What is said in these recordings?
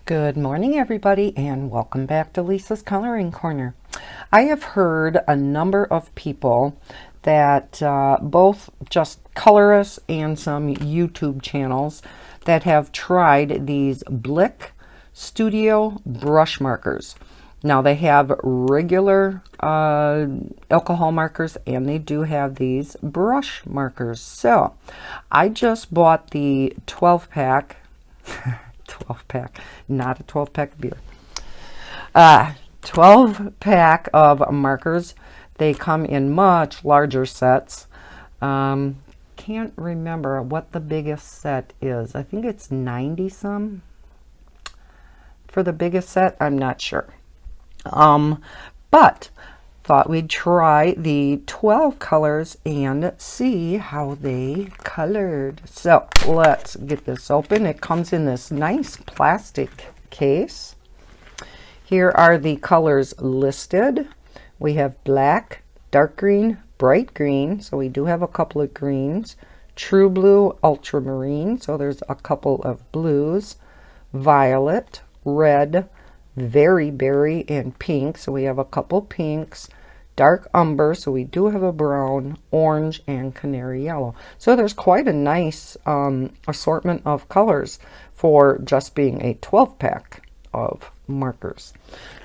Good morning, everybody, and welcome back to Lisa's Coloring Corner. I have heard a number of people that both just colorists and some YouTube channels that have tried these Blick Studio Brush Markers. Now they have regular alcohol markers and they do have these brush markers. So I just bought the 12 pack 12 pack, not a 12 pack of beer. 12 pack of markers. They come in much larger sets. Can't remember what the biggest set is. I think it's 90 some for the biggest set. I'm not sure. But thought we'd try the 12 colors and see how they colored. So let's get this open. It comes in this nice plastic case. Here are the colors listed. We have black, dark green, bright green, so we do have a couple of greens, true blue, ultramarine, so there's a couple of blues, violet, red, very berry, and pink, so we have a couple pinks, dark umber, so we do have a brown, orange, and canary yellow. So there's quite a nice assortment of colors for just being a 12 pack of markers.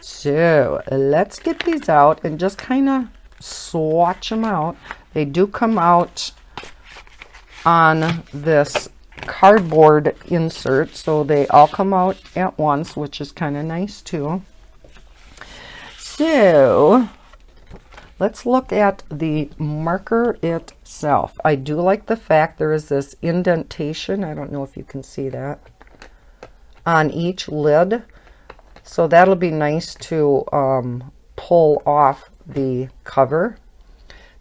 So let's get these out and just kind of swatch them out. They do come out on this cardboard insert, so they all come out at once, which is kind of nice too. So let's look at the marker itself. I do like the fact there is this indentation, I don't know if you can see that, on each lid, so that'll be nice to pull off the cover.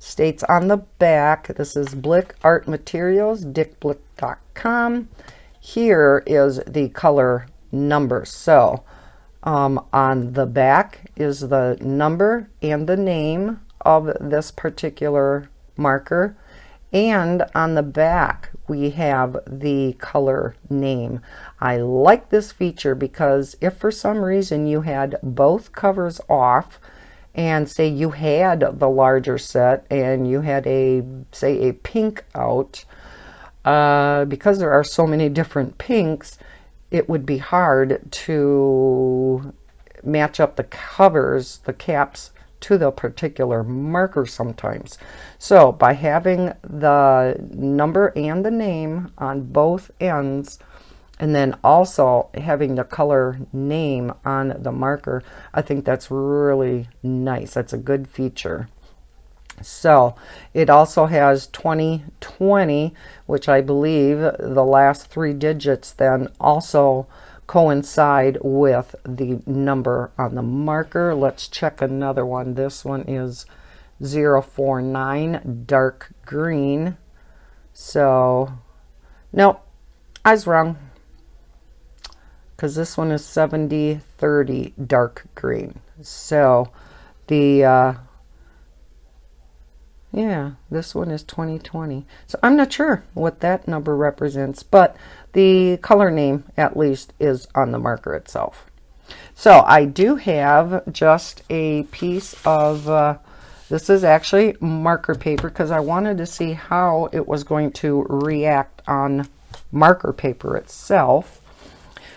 States on the back, this is Blick Art Materials, dickblick.com. Here is the color number. So on the back is the number and the name of this particular marker. And on the back we have the color name. I like this feature because if for some reason you had both covers off, and say you had the larger set and you had say a pink out, because there are so many different pinks, it would be hard to match up the covers, the caps, to the particular marker sometimes. So by having the number and the name on both ends, and then also having the color name on the marker, I think that's really nice. That's a good feature. So it also has 2020, which I believe the last 3 digits then also coincide with the number on the marker. Let's check another one. This one is 049, dark green. So, nope, I was wrong, because this one is 7030 dark green. So the yeah, this one is 2020. So I'm not sure what that number represents, but the color name at least is on the marker itself. So I do have just a piece of this is actually marker paper, because I wanted to see how it was going to react on marker paper itself.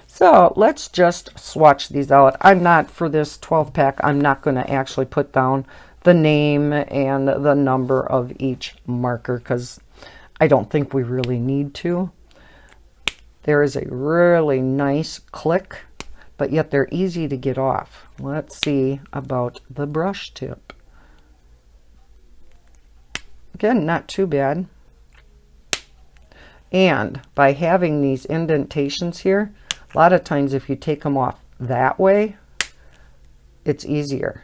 So let's just swatch these out. I'm not, for this 12 pack, I'm not going to actually put down the name and the number of each marker, because I don't think we really need to. There is a really nice click, but yet they're easy to get off. Let's see about the brush tip. Again, not too bad. And by having these indentations here, a lot of times if you take them off that way, it's easier.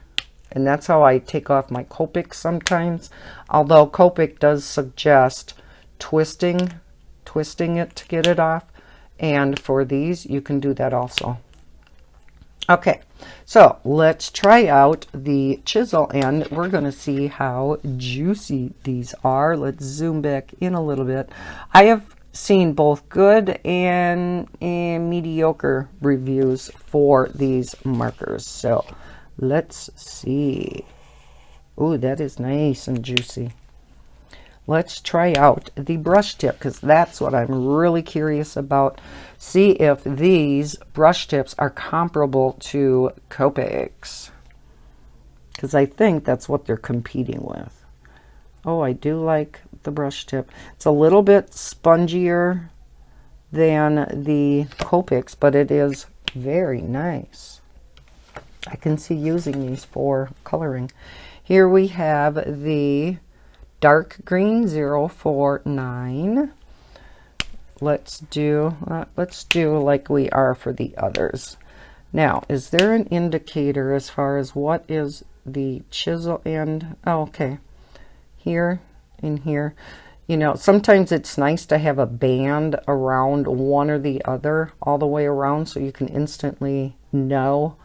And that's how I take off my Copic sometimes. Although Copic does suggest twisting it to get it off. And for these, you can do that also. Okay, so let's try out the chisel, and we're going to see how juicy these are. Let's zoom back in a little bit. I have seen both good and mediocre reviews for these markers. So let's see. Ooh, that is nice and juicy. Let's try out the brush tip, because that's what I'm really curious about. See if these brush tips are comparable to Copics, because I think that's what they're competing with. Oh, I do like the brush tip. It's a little bit spongier than the Copics, but it is very nice. I can see using these for coloring. Here we have the dark green 049. Let's do like we are for the others. Now, is there an indicator as far as what is the chisel end? Oh, okay. Here and here. You know, sometimes it's nice to have a band around one or the other all the way around, so you can instantly know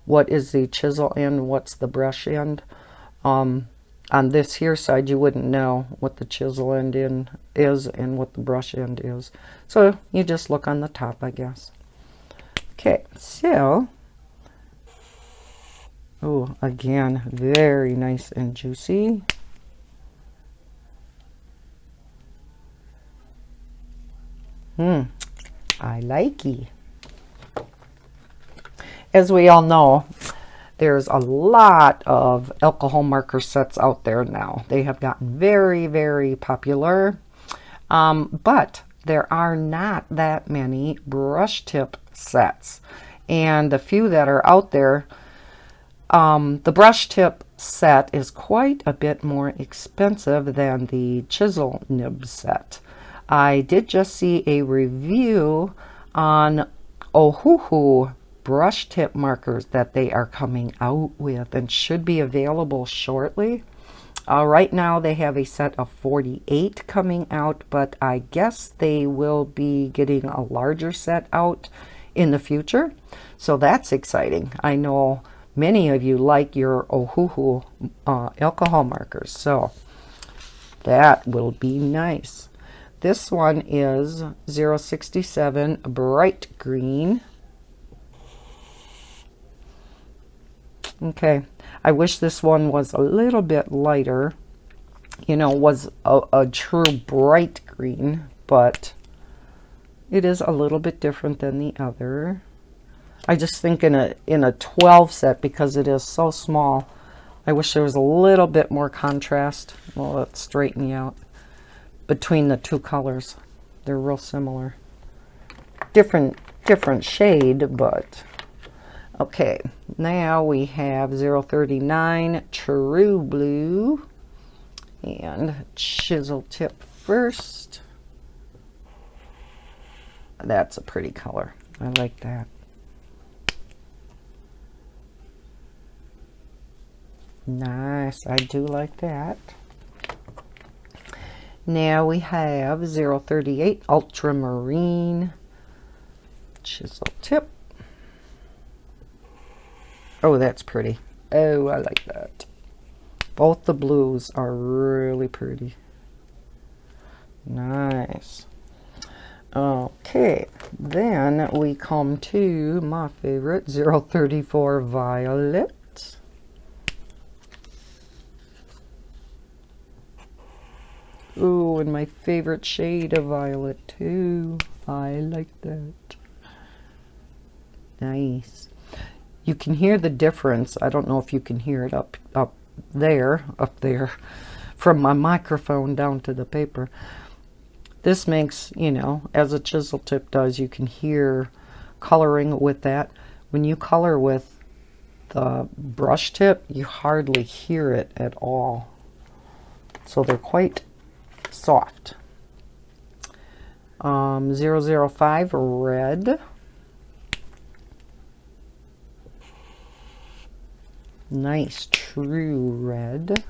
what is the chisel end, what's the brush end. On this here side, you wouldn't know what the chisel end is and what the brush end is. So you just look on the top, I guess. Okay, so, oh, again, very nice and juicy. I like it. As we all know, there's a lot of alcohol marker sets out there now. They have gotten very, very popular, but there are not that many brush tip sets. And the few that are out there, the brush tip set is quite a bit more expensive than the chisel nib set. I did just see a review on Ohuhu brush tip markers that they are coming out with and should be available shortly. Right now they have a set of 48 coming out, but I guess they will be getting a larger set out in the future. So that's exciting. I know many of you like your Ohuhu alcohol markers, so that will be nice. This one is 067 bright green. Okay, I wish this one was a little bit lighter, you know, was a true bright green, but it is a little bit different than the other. I just think in a 12 set, because it is so small, I wish there was a little bit more contrast. Well, let's straighten you out between the two colors. They're real similar. Different shade, but okay. Now we have 039 True Blue and chisel tip first. That's a pretty color. I like that. Nice. I do like that. Now we have 038 Ultramarine chisel tip. Oh, that's pretty. Oh, I like that. Both the blues are really pretty. Nice. Okay, then we come to my favorite 034 Violet. Ooh, and my favorite shade of violet too. I like that. Nice. You can hear the difference. I don't know if you can hear it up there, from my microphone down to the paper. This makes, you know, as a chisel tip does, you can hear coloring with that. When you color with the brush tip, you hardly hear it at all. So they're quite soft. 005 red. Nice true red.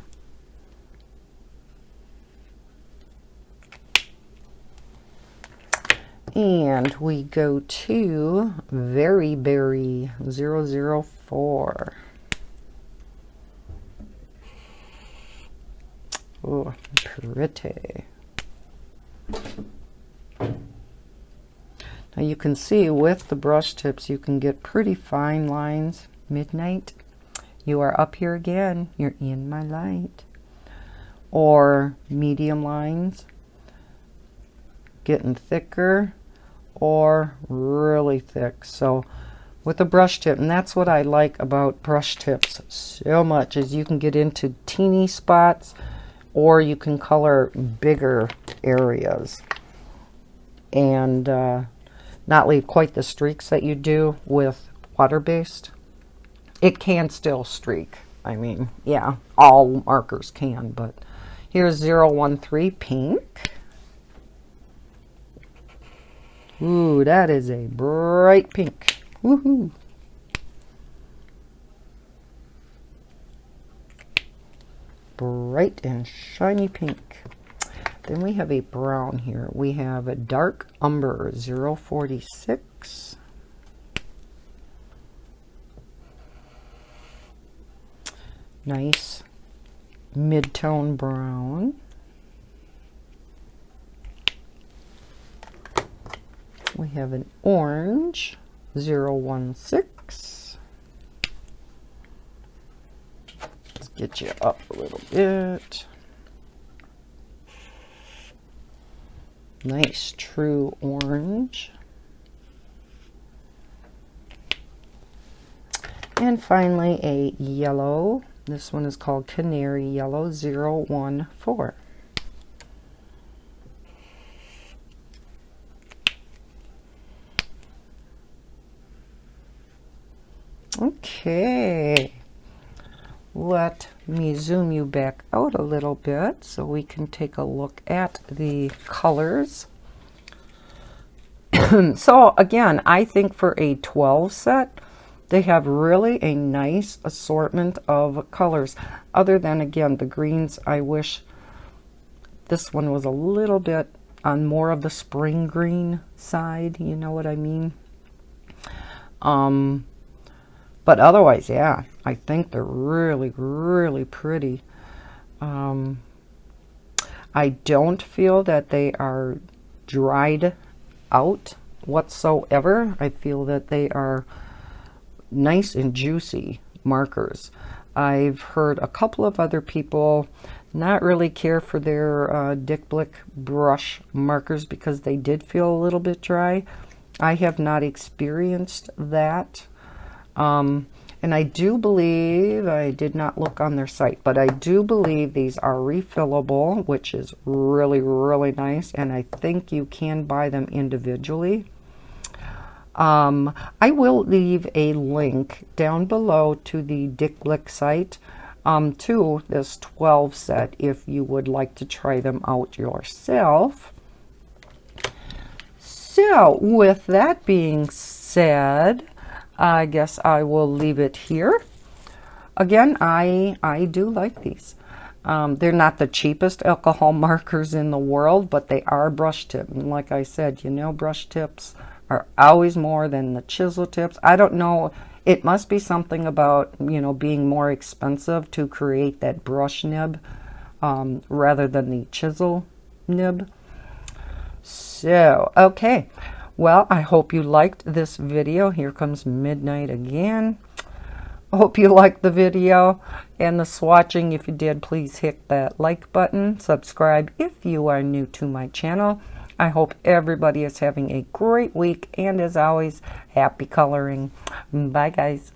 And we go to Very Berry 004. Oh, pretty. you can see with the brush tips, you can get pretty fine lines. Midnight, you are up here again. You're in my light. Or medium lines, getting thicker or really thick. So with a brush tip, and that's what I like about brush tips so much, is you can get into teeny spots or you can color bigger areas and not leave quite the streaks that you do with water-based. It can still streak. I mean, yeah, all markers can, but here's 013 pink. Ooh, that is a bright pink. Woohoo! Bright and shiny pink. Then we have a brown here. We have a dark umber 046. Nice mid-tone brown. We have an orange 016. Let's get you up a little bit. Nice true orange. And finally a yellow. This one is called Canary Yellow 014. Okay, let me zoom you back out a little bit so we can take a look at the colors. So again, I think for a 12 set, they have really a nice assortment of colors. Other than, again, the greens, I wish this one was a little bit on more of the spring green side, you know what I mean? But otherwise, yeah, I think they're really, really pretty. I don't feel that they are dried out whatsoever. I feel that they are nice and juicy markers. I've heard a couple of other people not really care for their Blick brush markers because they did feel a little bit dry. I have not experienced that. And I do believe, I did not look on their site, but I do believe these are refillable, which is really, really nice. And I think you can buy them individually. I will leave a link down below to the Blick site to this 12 set if you would like to try them out yourself. So with that being said, I guess I will leave it here. Again, I do like these. They're not the cheapest alcohol markers in the world, but they are brush tip. And like I said, you know, brush tips are always more than the chisel tips. I don't know. It must be something about, you know, being more expensive to create that brush nib rather than the chisel nib. So, okay. Well, I hope you liked this video. Here comes midnight again. I hope you liked the video and the swatching. If you did, please hit that like button. Subscribe if you are new to my channel. I hope everybody is having a great week. And as always, happy coloring. Bye, guys.